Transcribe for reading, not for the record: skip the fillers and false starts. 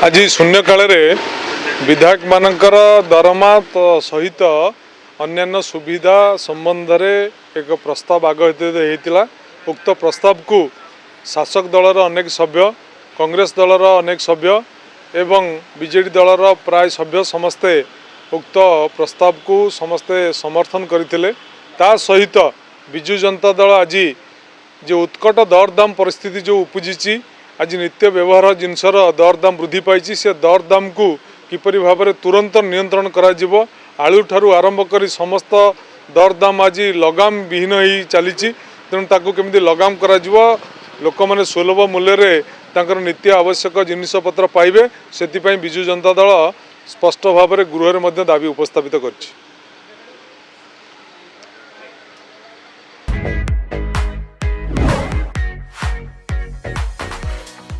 आज शून्यकाल विधायक मानकर दरमा तो सहित अन्यान्य सुविधा संबंध में एक प्रस्ताव आगत होता। उक्त प्रस्ताव को शासक दलर अनेक सभ्य, कांग्रेस दलर अनेक सभ्य एवं बीजेडी दलर प्राय सभ्य समस्ते उक्त प्रस्ताव को समस्ते समर्थन करते। ता सहित विजु जनता दल आज जो उत्कट दरदाम परिस्थिति जो उपजी, आज नित्य व्यवहार जिनसर दरदाम वृद्धि पाई, से दरदाम को किपरि भाव में तुरंत नियंत्रण करा जिवो। आलू ठारू आरंभ कर समस्त दरदाम आज लगाम विहीन ही चली, तेणु ताकू केमिति लगाम करा जिवो, लोक मैंने सुलभ मूल्य रे नित्य आवश्यक जिनपत्र पाइबे, से विजु जनता दल स्पष्ट भाव में गृह में दाबी उपस्थापित कर।